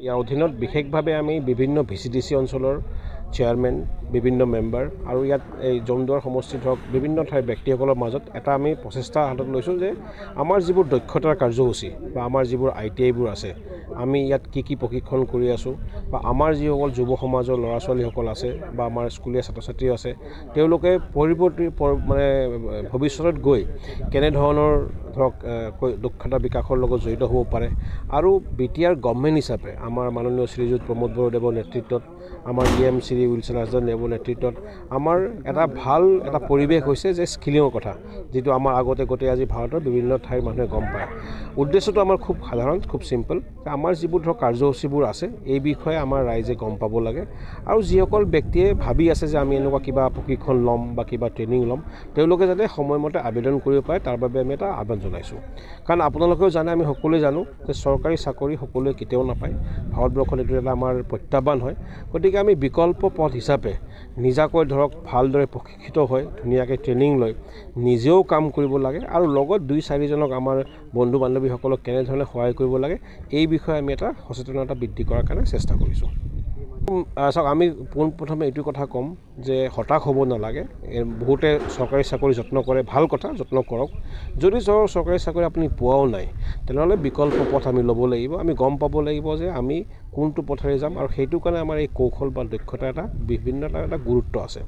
ইয়াৰ অধীনত বিশেষভাৱে আমি বিভিন্ন ভিচিডিচি অঞ্চলৰ চেয়াৰমেন বিভিন্ন মেম্বাৰ আৰু ইয়াত এই জমদুৱাৰ সমষ্টিত হওক বিভিন্ন ঠাইৰ ব্যক্তিসকলৰ মাজত এটা আমি প্ৰচেষ্টা হাতত লৈছোঁ যে আমাৰ যিবোৰ দক্ষতাৰ কাৰ্যসূচী বা আমাৰ যিবোৰ ITIবোৰ আছে আমি ইয়াত কি প্ৰশিক্ষণ কৰি আছোঁ বা আমাৰ যিসকল যুৱ সমাজৰ ল'ৰা ছোৱালীসকল আছে বা আমাৰ স্কুলীয়া ছাত্ৰ ছাত্ৰী আছে তেওঁলোকে পৰৱৰ্তী মানে ভৱিষ্যতত গৈ কেনেধৰণৰ ধৰক দক্ষতা বিকাশৰ লগত জড়িত হ'ব পাৰে আৰু BTR গভৰ্ণমেণ্ট হিচাপে আমাৰ মাননীয় শ্ৰীযুত প্ৰমোদ বড়োদেৱৰ নেতৃত্বত আমাৰ EM শ্ৰী উইলছন হাজৰিকাৰ নেতৃত্বত আমাৰ এটা ভাল এটা পৰিৱেশ হৈছে যে স্কিলিঙৰ কথা যিটো আমাৰ আগতে গোটেই আজি ভাৰতৰ বিভিন্ন ঠাইৰ মানুহে গম পায় উদ্দেশ্যটো আমাৰ খুব সাধাৰণ খুব সিম্পল আমাৰ যিবোৰ ধৰক কাৰ্যসূচীবোৰ আছে এই বিষয়ে আমাৰ ৰাইজে গম পাব লাগে আৰু যিসকল ব্যক্তিয়ে ভাবি আছে যে আমি এনেকুৱা কিবা প্ৰশিক্ষণ ল'ম বা কিবা ট্ৰেইনিং ল'ম তেওঁলোকে যাতে সময়মতে আবেদন কৰিব পাৰে তাৰ বাবে আমি এটা আহ্বান জনাইছোঁ কাৰণ আপোনালোকেও জানে আমি সকলোৱে জানো যে চৰকাৰী চাকৰি সকলোৱে কেতিয়াও নাপায় ভাৰতবৰ্ষত এইটো এটা আমাৰ প্ৰত্যাহ্বান হয় গতিকে আমি বিকল্প পথ হিচাপে নিজাকৈ ধৰক ভালদৰে প্ৰশিক্ষিত হৈ ধুনীয়াকৈ ট্ৰেইনিং লৈ নিজেও কাম কৰিব লাগে আৰু লগত 2-4জনক আমাৰ বন্ধু বান্ধৱীসকলক কেনেধৰণে সহায় কৰিব লাগে এই বিষয়ে আমি এটা সচেতনতা বৃদ্ধি কৰাৰ কাৰণে চেষ্টা কৰিছোঁ চাওক আমি পোনপ্ৰথমে এইটো কথা ক'ম যে হতাশ হ'ব নালাগে বহুতে চৰকাৰী চাকৰি যত্ন কৰে ভাল কথা যত্ন কৰক যদি চৰকাৰী চাকৰি আপুনি পোৱাও নাই তেনেহ'লে বিকল্প পথ আমি ল'ব লাগিব আমি গম পাব লাগিব যে আমি কোনটো পথেৰে যাম আৰু সেইটো কাৰণে আমাৰ এই কৌশল বা দক্ষতা এটা বিভিন্ন এটা গুৰুত্ব আছে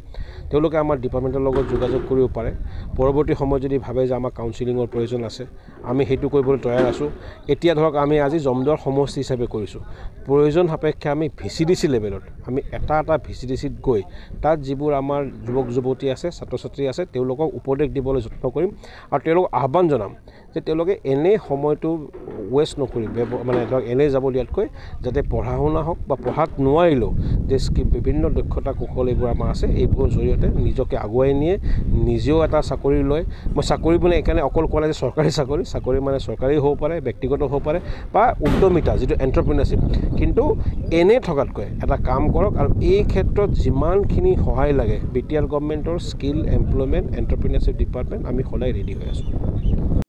তেওঁলোকে আমাৰ ডিপাৰ্টমেণ্টৰ লগত যোগাযোগ কৰিব পাৰে পৰৱৰ্তী সময়ত যদি ভাবে যে আমাৰ কাউন্সিলিঙৰ প্ৰয়োজন আছে আমি সেইটো কৰিবলৈ তৈয়াৰ আছোঁ এতিয়া ধৰক আমি আজি জমদুৱাৰ সমষ্টি হিচাপে কৰিছোঁ প্ৰয়োজন সাপেক্ষে আমি VCDC লেভেলত আমি এটা VCDCত গৈ তাত যিবোৰ আমাৰ যুৱক যুৱতী আছে ছাত্ৰ ছাত্ৰী আছে তেওঁলোকক উপদেশ দিবলৈ যত্ন কৰিম আৰু তেওঁলোকক আহ্বান জনাম যে তেওঁলোকে এনে সময়টো ৱেষ্ট নকৰি মানে ধৰক এনে যাব দিয়াতকৈ যাতে পঢ়া শুনা হওক বা পঢ়াত নোৱাৰিলেও যে বিভিন্ন দক্ষতা কৌশল এইবোৰ আমাৰ আছে এইবোৰৰ জৰিয়তে নিজকে আগুৱাই নিয়ে নিজেও এটা চাকৰি লয় মই চাকৰি মানে এইকাৰণে অকল ক'লে যে চাকৰি মানে চৰকাৰী হ'ব পাৰে ব্যক্তিগত হ'ব পাৰে বা উদ্যমিতা যিটো এণ্টাৰপ্ৰিনাৰশ্বিপ কিন্তু এনে থকাতকৈ এটা কাম কৰক আৰু এই ক্ষেত্ৰত যিমানখিনি সহায় লাগে BTR গভৰ্ণমেণ্টৰ skill employment entrepreneurship department আমি সদায় ৰেডি হৈ আছোঁ